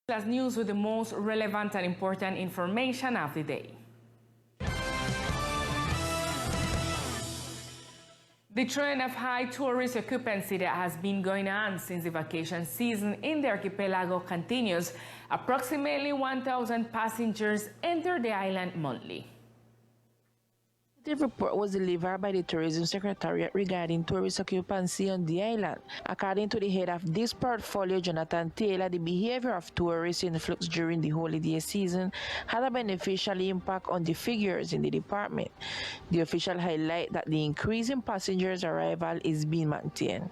Teleislas News with the most relevant and important information of the day. The trend of high tourist occupancy that has been going on since the vacation season in the archipelago continues. Approximately 1,000 passengers enter the island monthly. The report was delivered by the Tourism Secretariat regarding tourist occupancy on the island. According to the head of this portfolio, Jonathan Taylor, the behavior of tourist influx during the holiday season had a beneficial impact on the figures in the department. The official highlight that the increase in passengers' arrival is being maintained.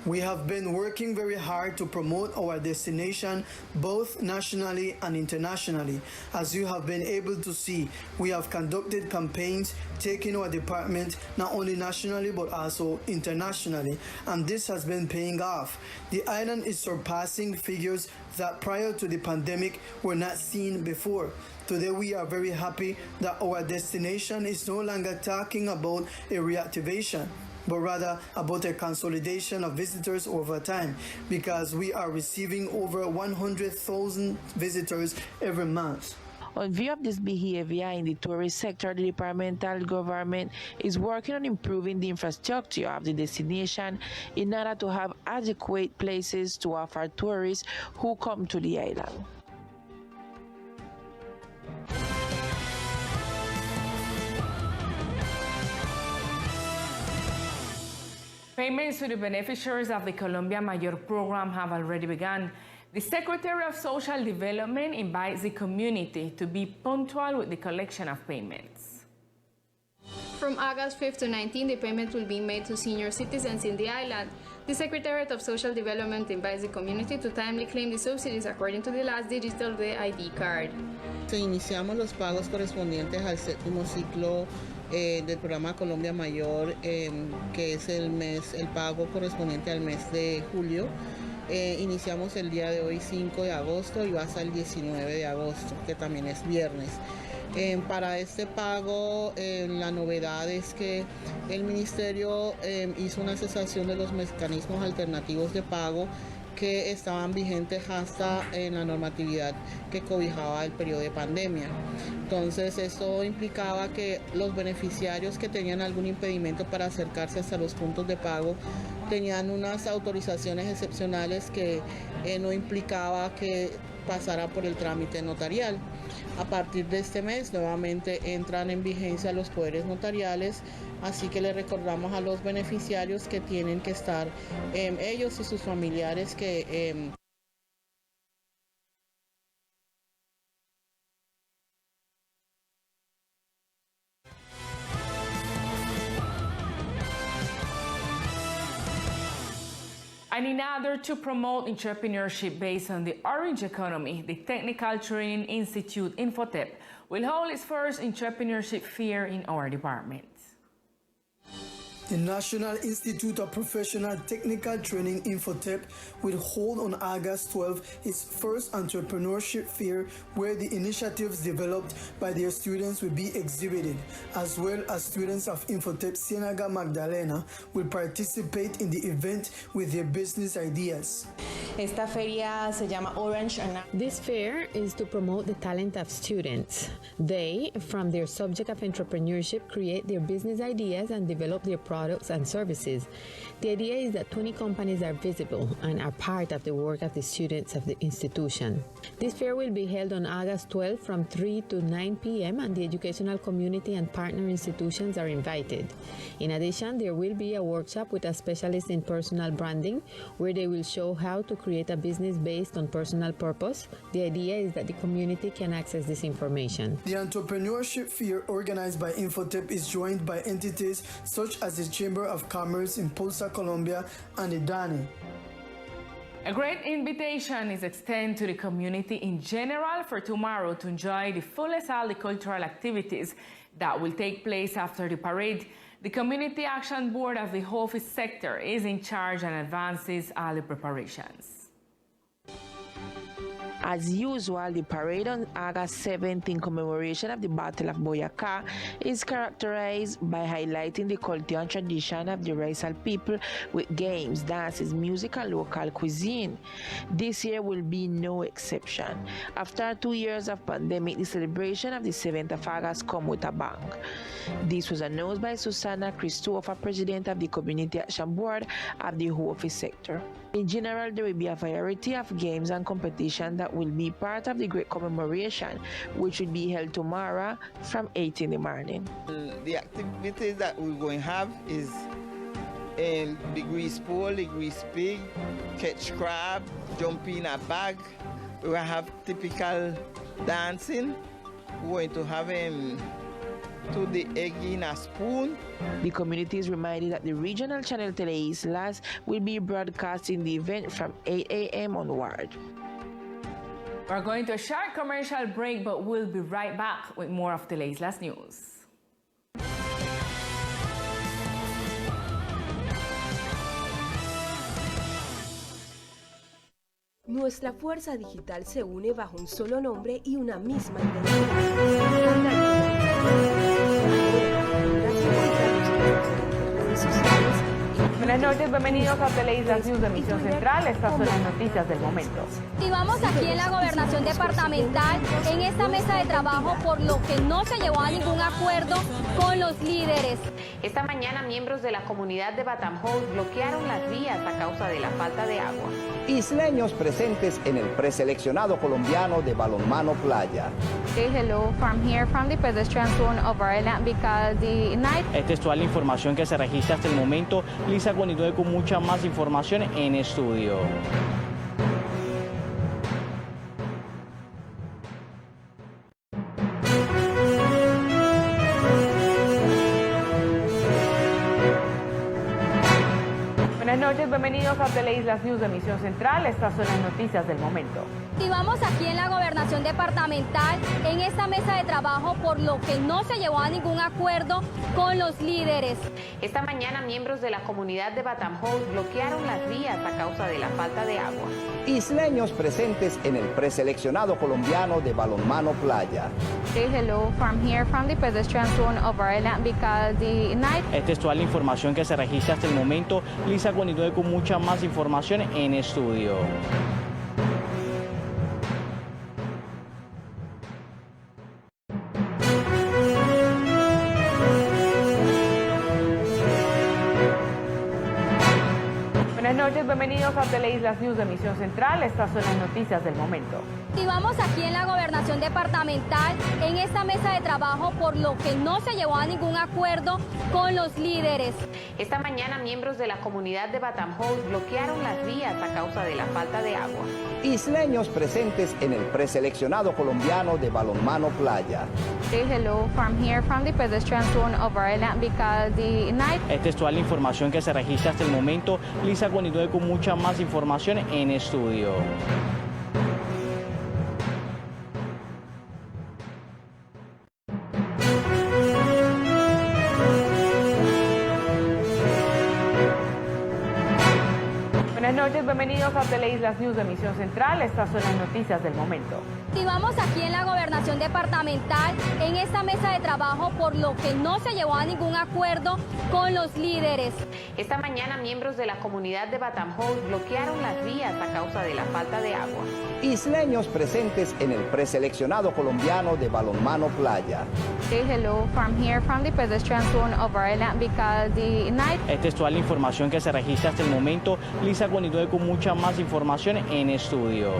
We have been working very hard to promote our destination both nationally and internationally. As you have been able to see, we have conducted campaigns taking our department not only nationally but also internationally, and this has been paying off. The island is surpassing figures that prior to the pandemic were not seen before. Today we are very happy that our destination is no longer talking about a reactivation, but rather about a consolidation of visitors over time, because we are receiving over 100,000 visitors every month. On view of this behavior in the tourist sector, the departmental government is working on improving the infrastructure of the destination in order to have adequate places to offer tourists who come to the island. Payments to the beneficiaries of the Colombia Mayor program have already begun. The Secretary of Social Development invites the community to be punctual with the collection of payments. From August 5th to 19th, the payment will be made to senior citizens in the island. The Secretariat of Social Development invites the community to timely claim the subsidies according to the last digit of the ID card. Iniciamos los pagos correspondientes al séptimo ciclo del programa Colombia Mayor, que es el pago correspondiente al mes de julio. Iniciamos el día de hoy 5 de agosto y va hasta el 19 de agosto, que también es viernes. Para este pago, la novedad es que el Ministerio hizo una cesación de los mecanismos alternativos de pago que estaban vigentes hasta en la normatividad que cobijaba el periodo de pandemia. Entonces, esto implicaba que los beneficiarios que tenían algún impedimento para acercarse hasta los puntos de pago tenían unas autorizaciones excepcionales que no implicaba que pasara por el trámite notarial. A partir de este mes, nuevamente entran en vigencia los poderes notariales, así que le recordamos a los beneficiarios que tienen que estar ellos y sus familiares que And in order to promote entrepreneurship based on the orange economy, the Technical Training Institute, Infotep, will hold its first entrepreneurship fair in our department. The National Institute of Professional Technical Training, Infotep, will hold on August 12 its first entrepreneurship fair, where the initiatives developed by their students will be exhibited, as well as students of Infotep Ciénaga Magdalena will participate in the event with their business ideas. Esta feria se llama Orange. This fair is to promote the talent of students. They, from their subject of entrepreneurship, create their business ideas and develop their products and services. The idea is that 20 companies are visible and are part of the work of the students of the institution. This fair will be held on August 12 from 3 to 9 p.m. and the educational community and partner institutions are invited. In addition, there will be a workshop with a specialist in personal branding where they will show how to create a business based on personal purpose. The idea is that the community can access this information. The entrepreneurship fair organized by Infotep is joined by entities such as the Chamber of Commerce in Impulsa Colombia and the DANI. A great invitation is extended to the community in general for tomorrow to enjoy the fullest all the cultural activities that will take place after the parade. The Community Action Board of the office sector is in charge and advances all the preparations. As usual, the parade on August 7th in commemoration of the Battle of Boyacá is characterized by highlighting the culture and tradition of the racial people with games, dances, music, and local cuisine. This year will be no exception. After 2 years of pandemic, the celebration of the 7th of August come with a bang. This was announced by Susanna Christopher, president of the Community Action Board of the office sector. In general, there will be a variety of games and competition that will be part of the great commemoration, which will be held tomorrow from 8 in the morning. The activities that we're going to have is the grease pole, the grease pig, catch crab, jump in a bag. We're going to have typical dancing. We're going to have to the egg in a spoon. The community is reminded that the regional channel Teleislas will be broadcasting the event from 8 a.m. onward. We're going to a short commercial break, but we'll be right back with more of Teleislas news. Nuestra fuerza digital se une bajo un solo nombre y una misma identidad. Buenas noches, bienvenidos a Teleislas News de Emisión Central. Estas son las noticias del momento. Y vamos aquí en la gobernación departamental, en esta mesa de trabajo, por lo que no se llegó a ningún acuerdo con los líderes. Esta mañana, miembros de la comunidad de Batamhouse bloquearon las vías a causa de la falta de agua. Isleños presentes en el preseleccionado colombiano de balonmano playa. Say hello from here, from the pedestrian zone of our island, because the night... Esta es toda la información que se registra hasta el momento. Lisa continúe con mucha más información en estudio. Buenas noches, bienvenidos a Teleislas News de Emisión Central. Estas son las noticias del momento. Y vamos aquí en la gobernación departamental, en esta mesa de trabajo, por lo que no se llegó a ningún acuerdo con los líderes. Esta mañana, miembros de la comunidad de Batamhouse bloquearon las vías a causa de la falta de agua. Isleños presentes en el preseleccionado colombiano de balonmano playa. Say hello from here, from the pedestrian zone of our island, because the night... Esta es toda la información que se registra hasta el momento. Lisa continúe con mucha más información en estudio. Buenas noches, bienvenidos a Teleislas News de Emisión Central. Estas son las noticias del momento. Y vamos aquí en la gobernación departamental, en esta mesa de trabajo, por lo que no se llegó a ningún acuerdo con los líderes. Esta mañana, miembros de la comunidad de Batamhouse bloquearon las vías a causa de la falta de agua. Isleños presentes en el preseleccionado colombiano de balonmano playa. Say hello from here, from the pedestrian zone of our island, because the night... Esta es toda la información que se registra hasta el momento. Lisa continúe con mucha más información en estudio. Buenas noches, bienvenidos a Teleislas News de Emisión Central. Estas son las noticias del momento. Y vamos aquí en la gobernación departamental, en esta mesa de trabajo, por lo que no se llegó a ningún acuerdo con los líderes. Esta mañana, miembros de la comunidad de Batamhouse bloquearon las vías a causa de la falta de agua. Isleños presentes en el preseleccionado colombiano de balonmano playa. Say hello from here, from the pedestrian zone of our island, because the night... Esta es toda la información que se registra hasta el momento. Lisa continúe con mucha más información en estudio.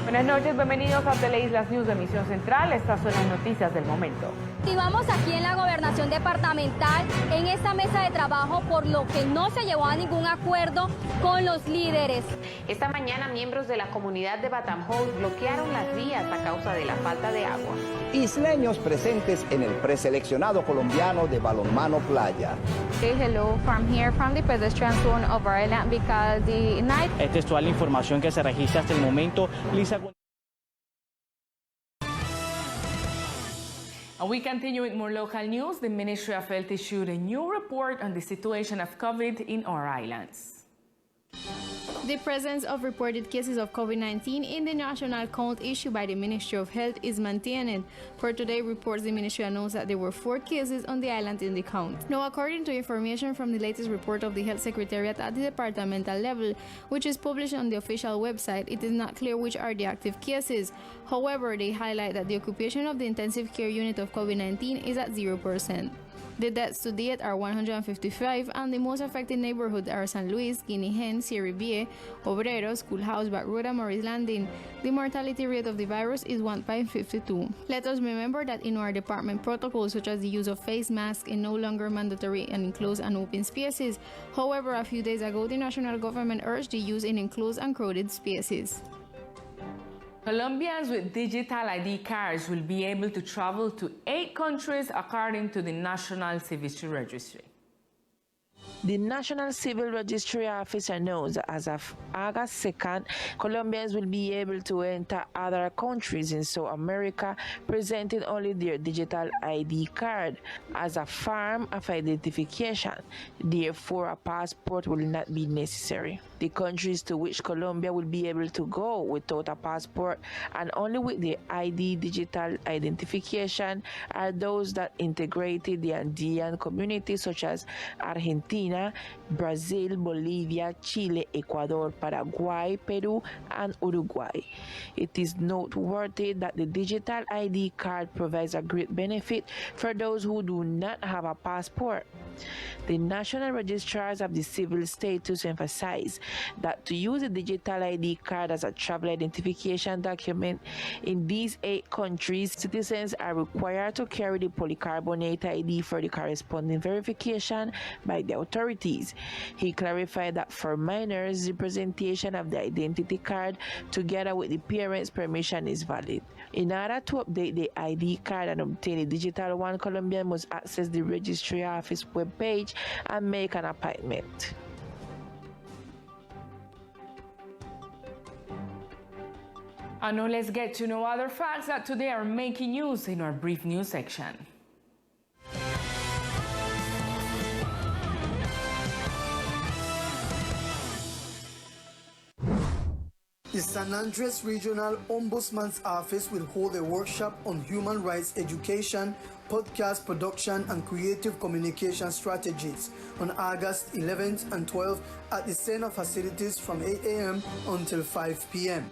Buenas noches, bienvenidos a Teleislas News de Emisión Central. Estas son las noticias del momento. Y vamos aquí en la gobernación departamental, en esta mesa de trabajo, por lo que no se llegó a ningún acuerdo con los líderes. Esta mañana, miembros de la comunidad de Batamhouse bloquearon las vías a causa de la falta de agua. Isleños presentes en el preseleccionado colombiano de balonmano playa. Say hello from here, from the pedestrian zone of our island, because the night... Esta es toda la información que se registra hasta el momento. Lisa And we continue with more local news. The Ministry of Health issued a new report on the situation of COVID in our islands. The presence of reported cases of COVID-19 in the national count issued by the Ministry of Health is maintained. For today reports, the ministry announced that there were 4 cases on the island in the count. Now, according to information from the latest report of the Health Secretariat at the departmental level, which is published on the official website, it is not clear which are the active cases. However, they highlight that the occupation of the intensive care unit of COVID-19 is at 0%. The deaths to date are 155, and the most affected neighborhoods are San Luis, Guinea Hen, Sierra Vie, Obrero, Schoolhouse, Back Road, and Morris Landing. The mortality rate of the virus is 1.52. Let us remember that in our department, protocols such as the use of face masks is no longer mandatory in enclosed and open spaces. However, a few days ago, the national government urged the use in enclosed and crowded spaces. Colombians with digital ID cards will be able to travel to 8 countries according to the National Civil Registry. The National Civil Registry Office announced that as of August 2nd, Colombians will be able to enter other countries in South America presenting only their digital ID card as a form of identification. Therefore, a passport will not be necessary. The countries to which Colombia will be able to go without a passport and only with the ID digital identification are those that integrated the Andean community, such as Argentina, Brazil, Bolivia, Chile, Ecuador, Paraguay, Peru, and Uruguay. It is noteworthy that the digital ID card provides a great benefit for those who do not have a passport. The National Registrars of the Civil Status emphasize that to use a digital ID card as a travel identification document in these 8 countries, citizens are required to carry the polycarbonate ID for the corresponding verification by the authorities. He clarified that for minors, the presentation of the identity card together with the parents' permission is valid. In order to update the ID card and obtain a digital one, Colombian must access the registry office webpage and make an appointment. And now let's get to know other facts that today are making news in our brief news section. The San Andres Regional Ombudsman's Office will hold a workshop on human rights education, podcast production, and creative communication strategies on August 11th and 12th at the center facilities from 8 a.m. until 5 p.m.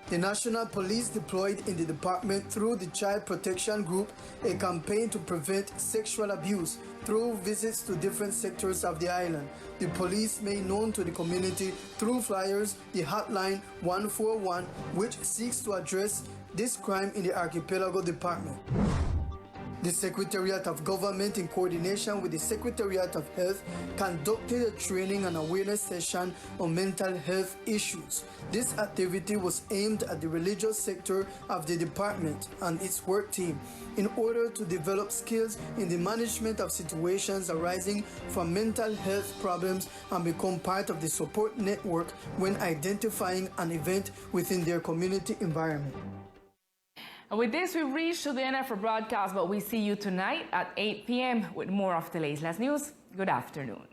The National Police deployed in the department through the Child Protection Group a campaign to prevent sexual abuse through visits to different sectors of the island. The police made known to the community through flyers the hotline 141, which seeks to address this crime in the Archipelago Department. The Secretariat of Government, in coordination with the Secretariat of Health, conducted a training and awareness session on mental health issues. This activity was aimed at the religious sector of the department and its work team in order to develop skills in the management of situations arising from mental health problems and become part of the support network when identifying an event within their community environment. And with this, we've reached to the end of our broadcast, but we see you tonight at 8 p.m. with more of Teleislas News. Good afternoon.